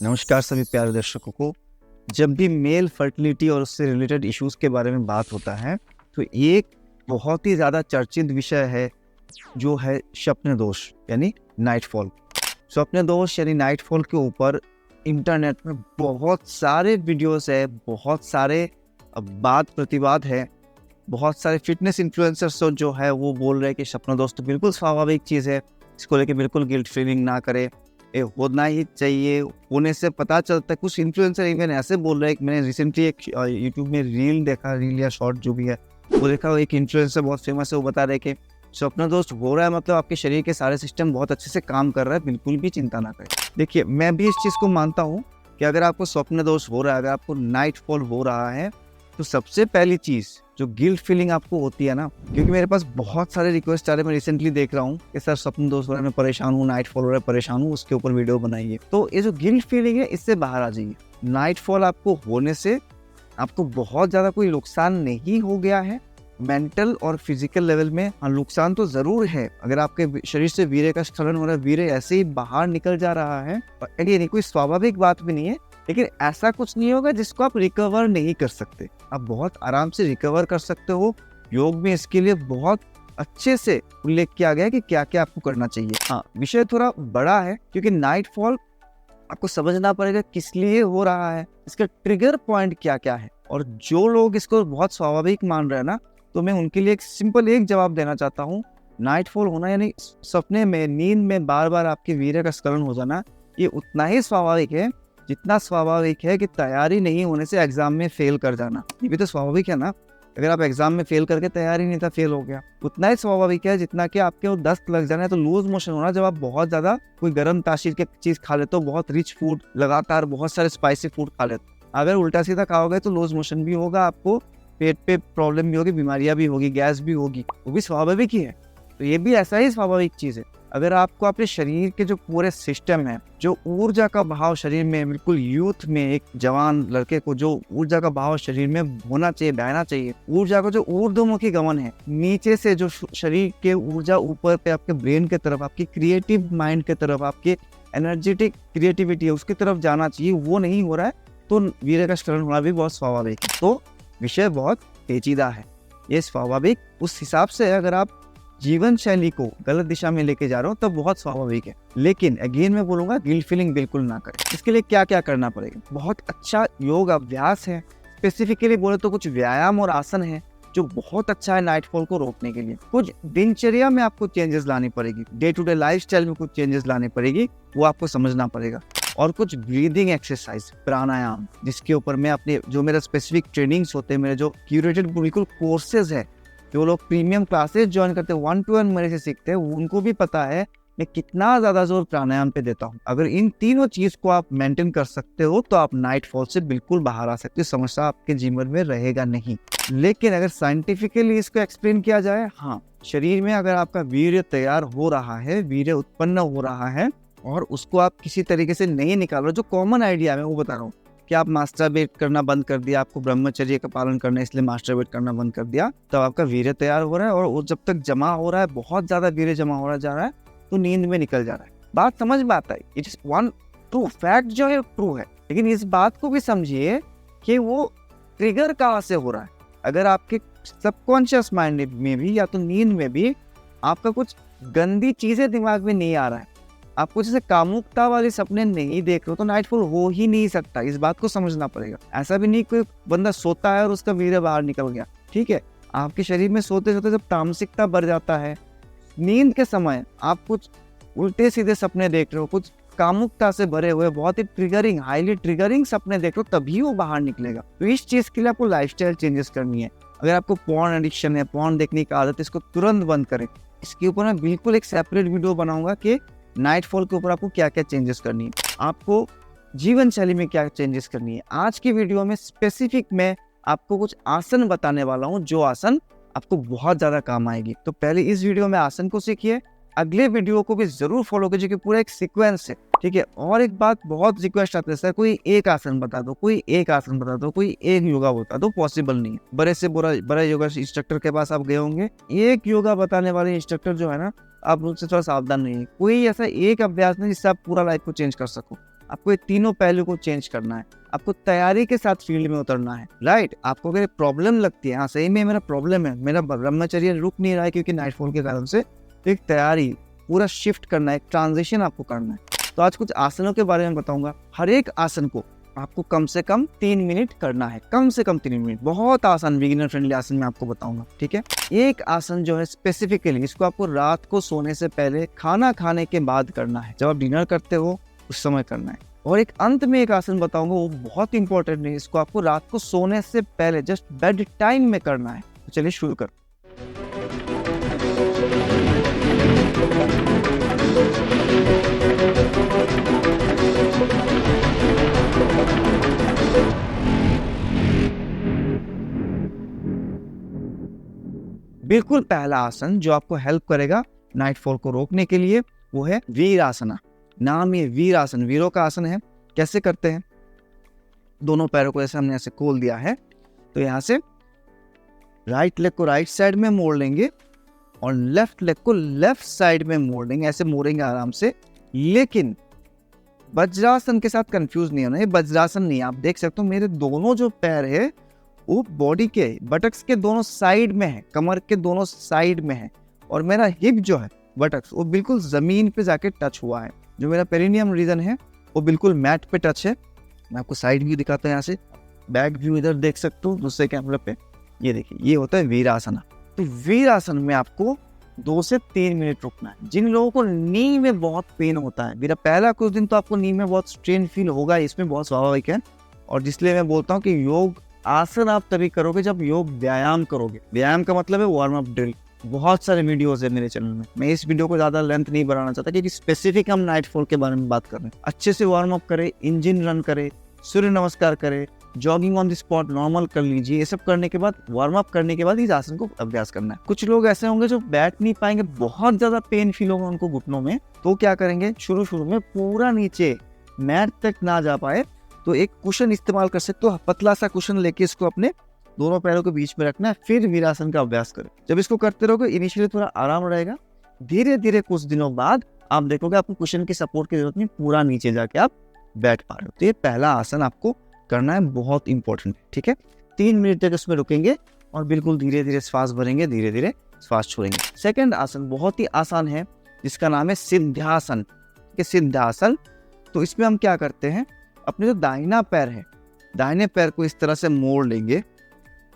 नमस्कार सभी प्यारे दर्शकों को। जब भी मेल फर्टिलिटी और उससे रिलेटेड इश्यूज के बारे में बात होता है तो एक बहुत ही ज़्यादा चर्चित विषय है जो है स्वप्न दोष यानी नाइटफॉल। स्वप्न दोष यानी नाइटफॉल के ऊपर इंटरनेट में बहुत सारे वीडियोस है, बहुत सारे वाद प्रतिवाद है। बहुत सारे फिटनेस इन्फ्लुएंसर्स जो है वो बोल रहे हैं कि स्वप्न दोष तो बिल्कुल स्वाभाविक चीज़ है, इसको लेके बिल्कुल गिल्ट फीलिंग ना करे, ये होना ही चाहिए। होने से पता चलता है। कुछ इन्फ्लुएंसर इवन ऐसे बोल रहे हैं कि मैंने रिसेंटली एक यूट्यूब में रील देखा, रील या शॉर्ट जो भी है वो देखा, एक इन्फ्लुएंसर बहुत फेमस है, वो बता रहे कि स्वप्न दोष हो रहा है मतलब आपके शरीर के सारे सिस्टम बहुत अच्छे से काम कर रहा है, बिल्कुल भी चिंता ना करें। देखिए, मैं भी इस चीज़ को मानता हूँ कि अगर आपको स्वप्न दोष हो रहा है, अगर आपको नाइट फॉल हो रहा है, तो सबसे पहली चीज़ जो गिल्ट फीलिंग आपको होती है ना, क्योंकि मेरे पास बहुत सारे रिक्वेस्ट आ रहे हैं, मैं रिसेंटली देख रहा हूँ कि सर स्वप्न दोष हो रहा है, मैं परेशान हूँ, नाइट फॉल हो रहा है, परेशान हूँ, उसके ऊपर वीडियो बनाइए। तो ये जो गिल्ट फीलिंग है इससे बाहर आ जाइए। नाइट फॉल आपको होने से आपको बहुत ज़्यादा कोई नुकसान नहीं हो गया है। मेंटल और फिजिकल लेवल में हाँ नुकसान तो ज़रूर है। अगर आपके शरीर से वीर्य का स्खलन हो रहा है, वीर्य ऐसे ही बाहर निकल जा रहा है, ये नहीं कोई स्वाभाविक बात भी नहीं है, लेकिन ऐसा कुछ नहीं होगा जिसको आप रिकवर नहीं कर सकते। आप बहुत आराम से रिकवर कर सकते हो। योग में इसके लिए बहुत अच्छे से उल्लेख किया गया है कि क्या क्या आपको करना चाहिए। हाँ, विषय थोड़ा बड़ा है क्योंकि नाइट फॉल आपको समझना पड़ेगा किस लिए हो रहा है, इसका ट्रिगर पॉइंट क्या क्या है। और जो लोग इसको बहुत स्वाभाविक मान रहे हैं ना, तो मैं उनके लिए एक सिंपल एक जवाब देना चाहता हूँ। नाइट फॉल होना यानी सपने में, नींद में बार बार आपके वीर्य का स्खलन हो जाना, ये उतना ही स्वाभाविक है जितना स्वाभाविक है कि तैयारी नहीं होने से एग्जाम में फेल कर जाना। ये भी तो स्वाभाविक है ना। अगर आप एग्जाम में फेल करके तैयारी नहीं था, फेल हो गया, उतना ही स्वाभाविक है जितना कि आपके वो दस्त लग जाना है, तो लूज मोशन होना जब आप बहुत ज्यादा कोई गर्म तासीर की चीज खा लेते हो, बहुत रिच फूड, लगातार बहुत सारे स्पाइसी फूड खा लेते हो। अगर उल्टा सीधा खाओगे तो लूज मोशन भी होगा, आपको पेट पे प्रॉब्लम भी होगी, बीमारियां भी होगी, गैस भी होगी, वो भी स्वाभाविक ही है। तो ये भी ऐसा ही स्वाभाविक चीज है। अगर आपको अपने शरीर के जो पूरे सिस्टम है, जो ऊर्जा का बहाव शरीर में, बिल्कुल यूथ में एक जवान लड़के को जो ऊर्जा का बहाव शरीर में होना चाहिए, बहना चाहिए, ऊर्जा का जो ऊर्ध्वमुखी गमन है, नीचे से जो शरीर के ऊर्जा ऊपर पे आपके ब्रेन के तरफ, आपकी क्रिएटिव माइंड के तरफ, आपके एनर्जेटिक क्रिएटिविटी है उसकी तरफ जाना चाहिए, वो नहीं हो रहा है, तो वीर्य का स्खलन होना भी बहुत स्वाभाविक है। तो विषय बहुत पेचीदा है, ये स्वाभाविक उस हिसाब से अगर आप जीवन शैली को गलत दिशा में लेके जा रहे हो तब बहुत स्वाभाविक है। लेकिन अगेन मैं बोलूंगा गिल्ट फीलिंग बिल्कुल ना करें। इसके लिए क्या क्या करना पड़ेगा, बहुत अच्छा योग अभ्यास है। स्पेसिफिकली बोले तो कुछ व्यायाम और आसन है जो बहुत अच्छा है नाइटफॉल को रोकने के लिए। कुछ दिनचर्या में आपको चेंजेस लानी पड़ेगी, डे टू डे लाइफस्टाइल में कुछ चेंजेस लानी पड़ेगी, वो आपको समझना पड़ेगा। और कुछ ब्रीदिंग एक्सरसाइज, प्राणायाम, जिसके ऊपर मैं अपने जो मेरा स्पेसिफिक ट्रेनिंग्स होते हैं, मेरे जो क्यूरेटेड बिल्कुल कोर्सेज है, जो लोग प्रीमियम क्लासेस ज्वाइन करते हैं, 1-to-1 मेरे से सीखते हैं, उनको भी पता है मैं कितना ज्यादा जोर प्राणायाम पे देता हूँ। अगर इन तीनों चीज को आप मेंटेन कर सकते हो तो आप नाइट फॉल से बिल्कुल बाहर आ सकते हो, समस्या आपके जीवन में रहेगा नहीं। लेकिन अगर साइंटिफिकली इसको एक्सप्लेन किया जाए, हाँ, शरीर में अगर आपका वीर्य तैयार हो रहा है, वीर्य उत्पन्न हो रहा है और उसको आप किसी तरीके से नहीं निकाल रहे, जो कॉमन आइडिया है वो बता रहा हूँ कि आप मास्टरबेट करना बंद कर दिया, आपको ब्रह्मचर्य का पालन करना है इसलिए मास्टरबेट करना बंद कर दिया, तब आपका वीर्य तैयार हो रहा है और वो जब तक जमा हो रहा है, बहुत ज्यादा वीर्य जमा हो रहा जा रहा है, तो नींद में निकल जा रहा है। बात समझ में आता है, it is one true fact जो है ट्रू है। लेकिन इस बात को भी समझिए कि वो ट्रिगर कहाँ से हो रहा है। अगर आपके सबकॉन्शियस माइंड में भी या तो नींद में भी आपका कुछ गंदी चीजें दिमाग में नहीं आ रहा है, आपको जैसे कामुकता वाले सपने नहीं देख रहे हो, तो नाइटफॉल हो ही नहीं सकता। इस बात को समझना पड़ेगा। ऐसा भी नहीं कोई बंदा सोता है और उसका वीर्य बाहर निकल गया, ठीक है। आपके शरीर में सोते सोते जब तामसिकता बढ़ जाता है, नींद के समय आप कुछ उल्टे सीधे सपने देख रहे हो, कुछ कामुकता से भरे हुए बहुत ही ट्रिगरिंग, हाईली ट्रिगरिंग सपने देख रहे हो, तभी वो बाहर निकलेगा। तो इस चीज के लिए आपको लाइफस्टाइल चेंजेस करनी है। अगर आपको पॉर्न एडिक्शन है, पॉर्न देखने की आदत है, इसको तुरंत बंद करें। इसके ऊपर मैं बिल्कुल एक सेपरेट वीडियो बनाऊंगा कि नाइटफॉल के ऊपर आपको क्या क्या चेंजेस करनी है, आपको जीवन शैली में क्या चेंजेस करनी है। आज की वीडियो में स्पेसिफिक मैं आपको कुछ आसन बताने वाला हूं, जो आसन आपको बहुत ज्यादा काम आएगी। तो पहले इस वीडियो में आसन को सीखिए, अगले वीडियो को भी जरूर फॉलो कीजिए, क्योंकि पूरा एक सीक्वेंस है, ठीक है। और एक बात बहुत रिक्वेस्ट आती है, सर कोई एक आसन बता दो, कोई एक आसन बता दो, कोई एक योगा बता दो। पॉसिबल नहीं है। बड़े से बड़ा योगा इंस्ट्रक्टर के पास आप गए होंगे, एक योगा बताने वाले इंस्ट्रक्टर जो है ना, आप उनसे थोड़ा सावधान रहिए। कोई ऐसा एक अभ्यास नहीं जिससे आप पूरा लाइफ को चेंज कर सको। आपको ये तीनों पहलू को चेंज करना है, आपको तैयारी के साथ फील्ड में उतरना है, राइट। आपको अगर प्रॉब्लम लगती है, हाँ सही में मेरा प्रॉब्लम है, मेरा ब्रह्मचर्य रुक नहीं रहा है क्योंकि नाइटफॉल के कारण से, तो एक तैयारी, पूरा शिफ्ट करना है, एक ट्रांजिशन आपको करना है। तो आज कुछ आसनों के बारे में बताऊंगा। हर एक आसन को आपको कम से कम 3 मिनट करना है, कम से कम 3 मिनट। बहुत आसान बिगिनर फ्रेंडली आसन मैं आपको बताऊंगा, ठीक है। एक आसन जो है स्पेसिफिकली इसको आपको रात को सोने से पहले, खाना खाने के बाद करना है। जब आप डिनर करते हो उस समय करना है। और एक अंत में एक आसन बताऊंगा, वो बहुत इंपॉर्टेंट है, इसको आपको रात को सोने से पहले जस्ट बेड टाइम में करना है। तो चलिए शुरू कर। बिल्कुल पहला आसन जो आपको हेल्प करेगा नाइटफॉल को रोकने के लिए, वो है वीरासना। नाम ये वीरासन, वीरों का आसन है। कैसे करते हैं? दोनों पैरों को ऐसे हमने ऐसे खोल दिया है, तो यहाँ से राइट लेग को राइट साइड में मोड़ लेंगे और लेफ्ट लेग को लेफ्ट साइड में मोड़ लेंगे। ऐसे मोड़ेंगे आराम से, लेकिन वज्रासन के साथ कंफ्यूज नहीं होना। ये वज्रासन नहीं है। आप देख सकते हो मेरे दोनों जो पैर है वो बॉडी के बटक्स के दोनों साइड में है, कमर के दोनों साइड में है, और मेरा हिप जो है बटक्स वो बिल्कुल जमीन पे जाके टच हुआ है। जो मेरा पेरिनियम रीजन है वो बिल्कुल मैट पे टच है। मैं आपको साइड व्यू दिखाता हूँ, यहाँ से बैक व्यू इधर देख सकते हो दूसरे कैमरे पे। ये देखिए, ये होता है वीरासना। तो वीरासन में आपको 2 से 3 मिनट रुकना है। जिन लोगों को नी में बहुत पेन होता है, मेरा पहला कुछ दिन तो आपको नी में बहुत स्ट्रेन फील होगा, इसमें बहुत स्वाभाविक है। और इसलिए मैं बोलता हूँ कि योग आसन आप तभी करोगे जब योग व्यायाम करोगे। व्यायाम का मतलब है वार्म अप ड्रिल। बहुत सारे वीडियोस है मेरे चैनल में। मैं इस वीडियो को ज्यादा लेंथ नहीं बढ़ाना चाहता क्योंकि स्पेसिफिक हम नाइटफॉल के बारे में बात कर रहे हैं। अच्छे से वार्म अप करें, इंजन रन करें, सूर्य नमस्कार करें, jogging on the spot normal कर लीजिए। ये सब करने के बाद, वार्म अप करने के बाद इस आसन को अभ्यास करना है। कुछ लोग ऐसे होंगे जो बैठ नहीं पाएंगे, बहुत ज्यादा पेन फील होगा उनको घुटनों में, तो क्या करेंगे, शुरू में पूरा नीचे मैट तक ना जा पाए तो एक कुशन इस्तेमाल कर सकते हो। पतला सा कुशन लेके इसको अपने दोनों पैरों के बीच में रखना है, फिर वीरासन का अभ्यास करें। जब इसको करते रहोगे इनिशियली थोड़ा आराम रहेगा, धीरे धीरे कुछ दिनों बाद आप देखोगे आपको कुशन की सपोर्ट की जरूरत नहीं, पूरा नीचे जाके आप बैठ पा रहे हो। तो ये पहला आसन आपको करना है, बहुत इंपॉर्टेंट है, ठीक है। 3 मिनट तक इसमें रुकेंगे और बिल्कुल धीरे धीरे श्वास भरेंगे, धीरे धीरे श्वास छोड़ेंगे। सेकंड आसन बहुत ही आसान है, जिसका नाम है सिद्धासन। सिद्धासन, तो इसमें हम क्या करते हैं, अपने जो दाहिना पैर है, दाहिने पैर को इस तरह से मोड़ लेंगे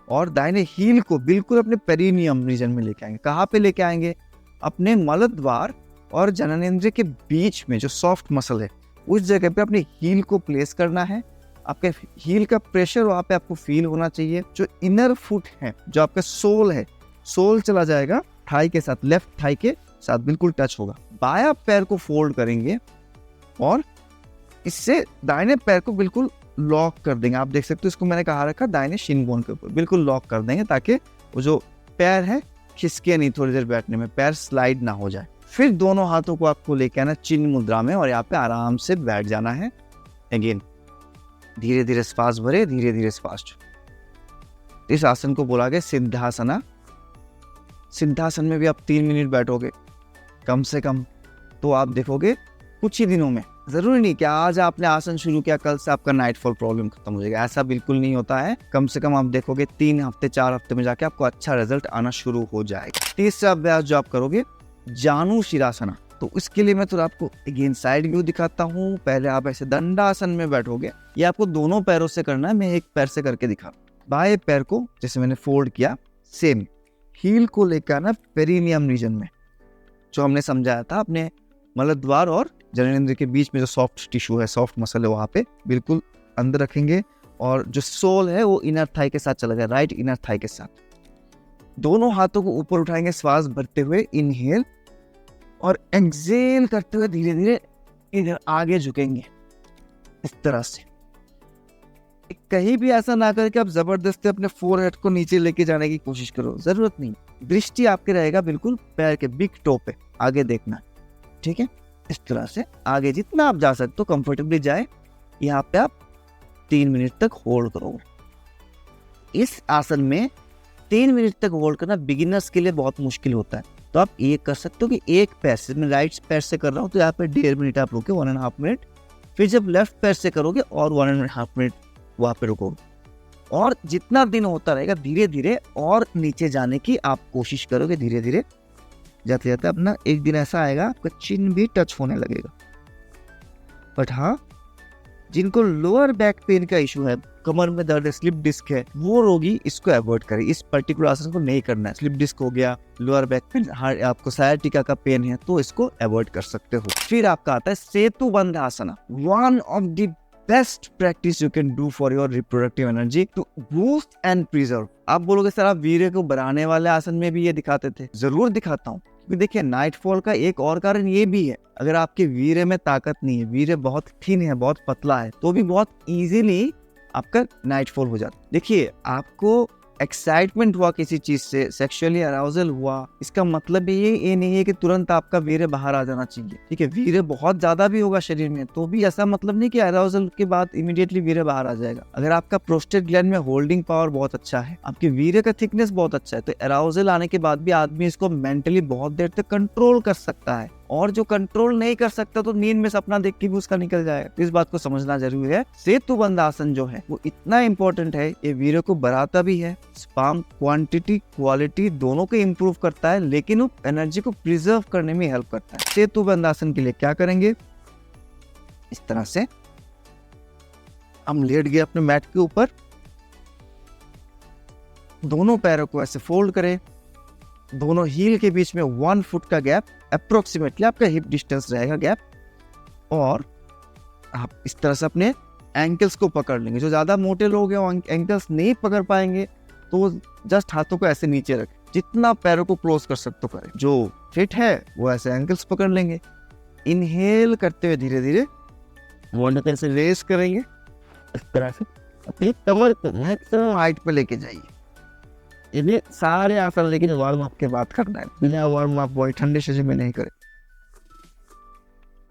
और दाहिने हील को बिल्कुल अपने पेरिनियम रीजन में लेके आएंगे। कहाँ पे लेके आएंगे? अपने मलद्वार और जननेंद्रिय के बीच में जो सॉफ्ट मसल है उस जगह पे अपने हील को प्लेस करना है। आपके हील का प्रेशर वहाँ पे आपको फील होना चाहिए। जो इनर फुट है, जो आपका सोल है, सोल चला जाएगा थाई के साथ, लेफ्ट थाई के साथ बिल्कुल टच होगा। बायां पैर को फोल्ड करेंगे और इससे दाहिने पैर को बिल्कुल लॉक कर देंगे। आप देख सकते हो, इसको मैंने कहा रखा दाहिने शिन बोन के ऊपर, बिल्कुल लॉक कर देंगे ताकि वो जो पैर है खिसके नहीं थोड़ी देर बैठने में, पैर स्लाइड ना हो जाए। फिर दोनों हाथों को आपको लेके आना चिन्ह मुद्रा में और यहाँ पे आराम से बैठ जाना है। अगेन धीरे धीरे श्वास भरे, धीरे धीरे श्वास छोड़े। इस आसन को बोला गया सिद्धासना। सिद्धासन में भी आप 3 मिनट बैठोगे कम से कम, तो आप देखोगे कुछ ही दिनों में, जरूरी नहीं कि आज आपने आसन शुरू किया कल से आपका नाइटफॉल प्रॉब्लम खत्म हो जाएगा, ऐसा बिल्कुल नहीं होता है। कम से कम आप देखोगे 3 हफ्ते 4 हफ्ते में जाके आपको अच्छा रिजल्ट आना शुरू हो जाएगा। तीसरा अभ्यास जो आप करोगे, जानु शिरासना। तो इसके लिए मैं थोड़ा आपको अगेन साइड व्यू दिखाता हूँ। पहले आप ऐसे दंडासन में बैठोगे, ये आपको दोनों पैरों से करना है। मैं एक पैर से करके दिखा। बाएं पैर को जैसे मैंने फोल्ड किया, सेम हील को लेकर आना पेरिनियम रीजन में, जो हमने समझाया था अपने मलद्वार और जननेंद्रिय के बीच में जो सॉफ्ट टिश्यू है, सॉफ्ट मसल है, वहाँ पे बिल्कुल अंदर रखेंगे। और जो सोल है वो इनर थाई के साथ चला गया, राइट इनर थाई के साथ। दोनों हाथों को ऊपर उठाएंगे श्वास भरते हुए, इनहेल, और एक्सहेल करते हुए धीरे धीरे इधर आगे झुकेंगे इस तरह से। कहीं भी ऐसा ना करें कि आप जबरदस्ती अपने फोरहेड को नीचे लेके जाने की कोशिश करो, जरूरत नहीं। दृष्टि आपके रहेगा बिल्कुल पैर के बिग टो पे, आगे देखना, ठीक है। इस तरह से आगे जितना आप जा सकते हो कंफर्टेबली जाए। यहाँ पे आप 3 मिनट तक होल्ड करोगे। इस आसन में 3 मिनट तक होल्ड करना बिगिनर्स के लिए बहुत मुश्किल होता है, तो आप ये कर सकते हो कि एक पैर से, मैं राइट पैर से कर रहा हूँ तो यहाँ पे 1.5 मिनट आप रुके, 1.5 मिनट, फिर जब लेफ्ट पैर से करोगे और 1.5 मिनट वहाँ पे रुकोगे, और जितना दिन होता रहेगा धीरे धीरे और नीचे जाने की आप कोशिश करोगे। धीरे धीरे जाते जाते अपना एक दिन ऐसा आएगा आपका चिन भी टच होने लगेगा। बट हाँ, जिनको लोअर बैक पेन का इशू है, कमर में दर्द है, स्लिप डिस्क है, वो रोगी इसको अवॉइड करें। इस पर्टिकुलर आसन को नहीं करना है। स्लिप डिस्क हो गया, लोअर बैक पेन, आपको सायाटिका का पेन है तो इसको अवॉइड कर सकते हो। फिर आपका आता है Setu Bandh asana, one of the best practice you can do for your reproductive energy to boost and preserve. आप बोलोगे सर आप वीर्य को बढ़ाने वाले आसन में भी ये दिखाते थे। जरूर दिखाता हूँ, क्योंकि देखिए नाइटफॉल का एक और कारण ये भी है, अगर आपके वीर्य में ताकत नहीं है, वीर्य बहुत थिन है, बहुत पतला है, तो भी बहुत इजीली आपका नाइटफॉल हो जाता है। देखिए आपको एक्साइटमेंट हुआ किसी चीज से, सेक्सुअली अराउजल हुआ, इसका मतलब ये नहीं है कि तुरंत आपका वीर्य बाहर आ जाना चाहिए। ठीक है, वीर्य बहुत ज्यादा भी होगा शरीर में तो भी ऐसा मतलब नहीं कि अराउजल के बाद इमीडिएटली वीर्य बाहर आ जाएगा। अगर आपका प्रोस्टेट ग्लैंड में होल्डिंग पावर बहुत अच्छा है, आपके वीर्य का थिकनेस बहुत अच्छा है, तो अराउजल आने के बाद भी आदमी इसको मेंटली बहुत देर तक कंट्रोल कर सकता है। और जो कंट्रोल नहीं कर सकता तो नींद में सपना देख के भी उसका निकल जाएगा। इस बात को समझना जरूरी है। सेतु बंध आसन जो है वो इतना इंपॉर्टेंट है, ये वीर्य को बढ़ाता भी है, स्पर्म क्वांटिटी क्वालिटी दोनों को इंप्रूव करता है, लेकिन वो एनर्जी को प्रिजर्व करने में हेल्प करता है। सेतु बंध आसन के लिए क्या करेंगे, इस तरह से हम लेट गए अपने मैट के ऊपर, दोनों पैरों को ऐसे फोल्ड करें, दोनों हील के बीच में 1 फुट का गैप, अप्रोक्सीमेटली आपका हिप डिस्टेंस रहेगा गैप, और आप इस तरह से अपने एंकल्स को पकड़ लेंगे। जो ज्यादा मोटे लोग हैं एंकल्स नहीं पकड़ पाएंगे तो जस्ट हाथों को ऐसे नीचे रखें, जितना पैरों को क्लोज कर सकते हो करें। जो फिट है वो ऐसे एंकल्स पकड़ लेंगे। इनहेल करते हुए धीरे धीरे वॉल्टर से रेस करेंगे, इस तरह से अपनी कमर को मैक्सिमम हाइट पे लेके जाइए। ये सारे आसन लेकिन वार्म अप के बाद करना है, बिना वार्म अप बॉडी ठंडे सेशन में नहीं करें।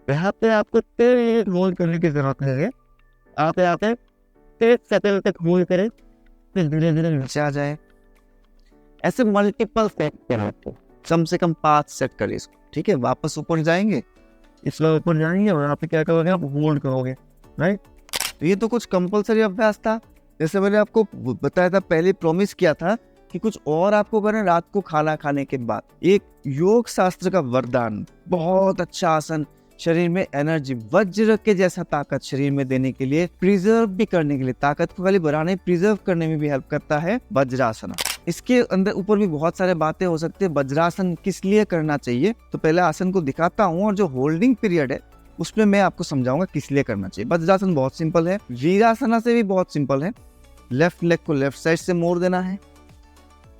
यहाँ पे आपको तेज होल्ड करने की जरूरत नहीं है। आप यहाँ पे 30 सेकंड तक होल्ड करें, फिर धीरे धीरे नीचे आ जाए। ऐसे मल्टीपल सेट करें, कम से कम 5 सेट करें इसको। ठीक है, वापस ऊपर जाएंगे, इसमें ऊपर जाएंगे और यहाँ पे क्या करोगे, आप होल्ड करोगे, राइट। तो ये तो कुछ कंपलसरी अभ्यास था। जैसे मैंने आपको बताया था, पहले प्रॉमिस किया था कि कुछ और आपको करें रात को खाना खाने के बाद। एक योग शास्त्र का वरदान, बहुत अच्छा आसन, शरीर में एनर्जी वज्र के जैसा ताकत शरीर में देने के लिए, प्रिजर्व भी करने के लिए, ताकत को खाली बढ़ाने प्रिजर्व करने में भी हेल्प करता है वज्रासन। इसके अंदर ऊपर भी बहुत सारे बातें हो सकती है। वज्रासन किस लिए करना चाहिए, तो पहले आसन को दिखाता हूँ और जो होल्डिंग पीरियड है उसमें मैं आपको समझाऊंगा किस लिए करना चाहिए। वज्रासन बहुत सिंपल है, वीरासना से भी बहुत सिंपल है। लेफ्ट लेग को लेफ्ट साइड से मोड़ देना है,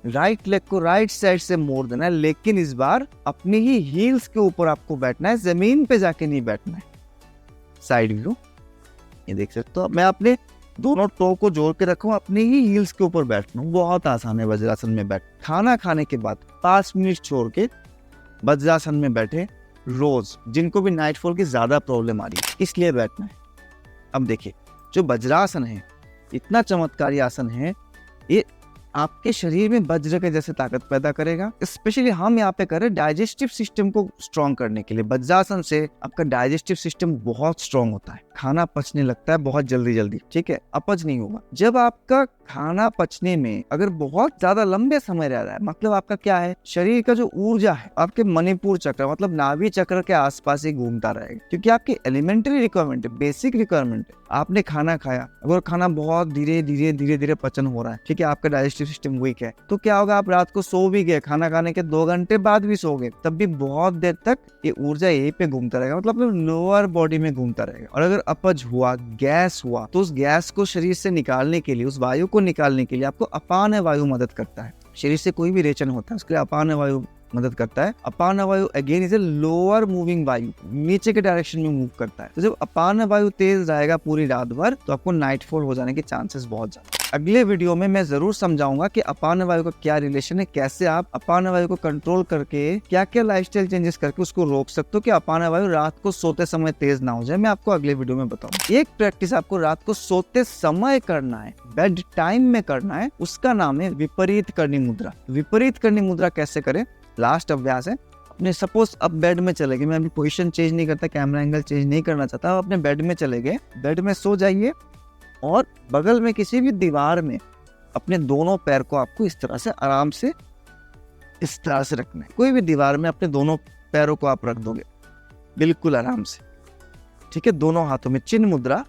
राइट लेग को राइट साइड से मोड़ देना है, लेकिन इस बार अपनी ही हील्स के ऊपर आपको बैठना है, जमीन पे जाके नहीं बैठना है। साइड व्यू ये देख सकते हो, मैं अपने दोनों टो को जोड़ के रखूं, अपनी ही हील्स के ऊपर बैठना। बहुत आसान है वज्रासन में बैठ। खाना खाने के बाद 5 मिनट छोड़ के वज्रासन में बैठे रोज, जिनको भी नाइटफॉल की ज्यादा प्रॉब्लम आ रही है, इसलिए बैठना है। अब देखिए, जो वज्रासन है इतना चमत्कारी आसन है, ये आपके शरीर में वज्र के जैसे ताकत पैदा करेगा। स्पेशली हम यहाँ पे करें डाइजेस्टिव सिस्टम को स्ट्रॉन्ग करने के लिए। वज्रासन से आपका डाइजेस्टिव सिस्टम बहुत स्ट्रॉन्ग होता है, खाना पचने लगता है बहुत जल्दी जल्दी। ठीक है, अपच नहीं होगा। जब आपका खाना पचने में अगर बहुत ज्यादा लंबे समय रह रहा है, मतलब आपका क्या है, शरीर का जो ऊर्जा है आपके मणिपुर चक्र मतलब नाभि चक्र के आसपास ही घूमता रहेगा, क्योंकि आपकी एलिमेंट्री रिक्वायरमेंट है, बेसिक रिक्वायरमेंट है। आपने खाना खाया, अगर खाना बहुत धीरे धीरे पचन हो रहा है, ठीक है, आपका डाइजेस्टिव सिस्टम वीक है, तो क्या होगा, आप रात को सो भी गए, खाना खाने के 2 घंटे बाद भी सो गए, तब भी बहुत देर तक ये ऊर्जा यहीं पे घूमता रहेगा, मतलब लोअर बॉडी में घूमता रहेगा। और अगर अपच हुआ, गैस हुआ, तो उस गैस को शरीर से निकालने के लिए, उस वायु को निकालने के लिए आपको अपान वायु मदद करता है। शरीर से कोई भी रेचन होता है उसके लिए अपान वायु मदद करता है। अपान वायु again is a lower moving वायु, नीचे के डायरेक्शन में मूव करता है। तो जब अपान वायु तेज रहेगा पूरी रात भर, तो आपको नाइटफॉल हो जाने के चांसेस बहुत ज्यादा। अगले वीडियो में मैं जरूर समझाऊंगा कि अपान वायु का क्या रिलेशन है, कैसे आप अपान वायु को कंट्रोल करके क्या क्या लाइफस्टाइल चेंजेस करके उसको रोक सकते हो कि अपान वायु रात को सोते समय तेज ना हो जाए। मैं आपको अगले वीडियो में बताऊंगा। एक प्रैक्टिस आपको रात को सोते समय करना है, बेड टाइम में करना है, उसका नाम है विपरीत करनी मुद्रा। विपरीत करनी मुद्रा कैसे करें, लास्ट अभ्यास है। अपने सपोज अब बेड में चले गए, मैं अभी पोजीशन चेंज नहीं करता, कैमरा एंगल चेंज नहीं करना चाहता, आप अपने बेड में चले गए, बेड में सो जाइए और बगल में किसी भी दीवार में अपने दोनों पैर को आपको इस तरह से आराम से इस तरह से रखना है। कोई भी दीवार में अपने दोनों पैरों को आप रख दोगे बिल्कुल आराम से, ठीक है, दोनों हाथों में चिन्ह मुद्रा,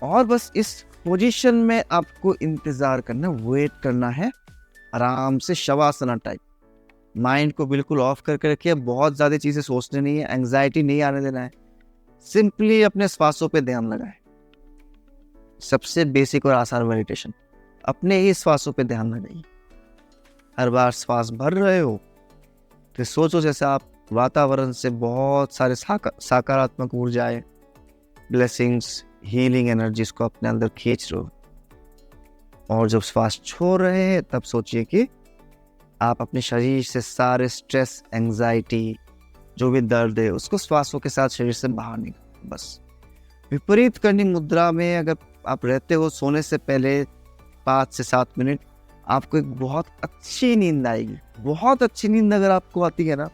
और बस इस पोजीशन में आपको इंतजार करना, वेट करना है आराम से, शवासना टाइप। माइंड को बिल्कुल ऑफ करके रखिए, बहुत ज़्यादा चीज़ें सोचने नहीं है, एंग्जाइटी नहीं आने देना है, सिंपली अपने श्वासों पे ध्यान लगाएं। सबसे बेसिक और आसान मेडिटेशन, अपने ही श्वासों पे ध्यान लगाइए। हर बार श्वास भर रहे हो तो सोचो जैसे आप वातावरण से बहुत सारे सकारात्मक ऊर्जाएं, ब्लेसिंग्स, हीलिंग एनर्जीज को अपने अंदर खींच रहे हो, और जब श्वास छोड़ रहे हैं तब सोचिए कि आप अपने शरीर से सारे स्ट्रेस, एंग्जाइटी, जो भी दर्द है उसको श्वासों के साथ शरीर से बाहर निकालो। बस विपरीत करनी मुद्रा में अगर आप रहते हो, सोने से पहले 5 से 7 मिनट आपको एक बहुत अच्छी नींद आएगी। बहुत अच्छी नींद अगर आपको आती है ना,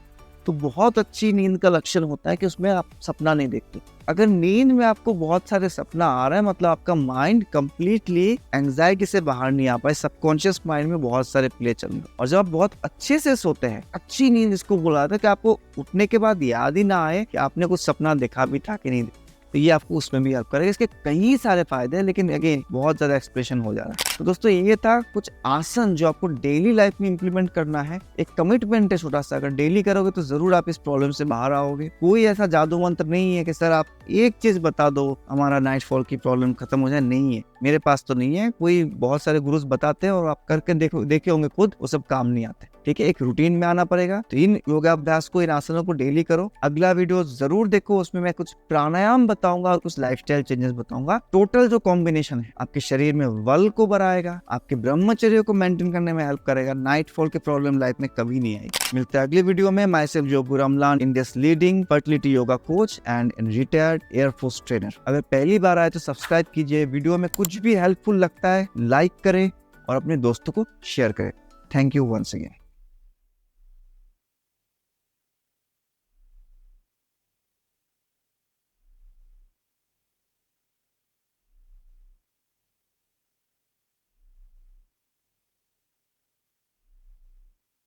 तो बहुत अच्छी नींद का लक्षण होता है कि उसमें आप सपना नहीं देखते। अगर नींद में आपको बहुत सारे सपना आ रहा है, मतलब आपका माइंड कंप्लीटली एंग्जाइटी से बाहर नहीं आ पाए, सबकॉन्शियस माइंड में बहुत सारे प्ले चल रहे हैं। और जब आप बहुत अच्छे से सोते हैं, अच्छी नींद इसको बोला जाता है कि आपको उठने के बाद याद ही ना आए कि आपने कुछ सपना देखा भी था कि नहीं, तो ये आपको उसमें भी हेल्प करेगा। इसके कई सारे फायदे हैं, लेकिन अगेन बहुत ज़्यादा एक्सप्रेशन हो जा रहा है। तो दोस्तों ये था कुछ आसन जो आपको डेली लाइफ में इंप्लीमेंट करना है। एक कमिटमेंट है छोटा सा, अगर डेली करोगे तो जरूर आप इस प्रॉब्लम से बाहर आओगे। कोई ऐसा जादू मंत्र नहीं है कि सर आप एक चीज बता दो हमारा नाइटफॉल की प्रॉब्लम खत्म हो जाए, नहीं है, मेरे पास तो नहीं है। कोई बहुत सारे गुरुज बताते हैं और आप करके देखे होंगे खुद, वो सब काम नहीं आते। ठीक है, एक रूटीन में आना पड़ेगा। तो इन योगाभ्यास को, इन आसनों को डेली करो। अगला वीडियो जरूर देखो, उसमें मैं कुछ प्राणायाम बताऊंगा और कुछ लाइफस्टाइल चेंजेस बताऊंगा। टोटल जो कॉम्बिनेशन है आपके शरीर में बल को बढ़ाएगा, आपके ब्रह्मचर्य को मेंटेन करने में हेल्प करेगा। नाइटफॉल की प्रॉब्लम लाइफ में कभी नहीं आएगी। मिलते हैं अगले वीडियो में। माई सेल्फ योगु Ramlal, India's leading fertility yoga coach and retired air force trainer. अगर पहली बार आए तो सब्सक्राइब कीजिए। वीडियो में कुछ भी हेल्पफुल लगता है लाइक करें और अपने दोस्तों को शेयर करें। Thank you once again.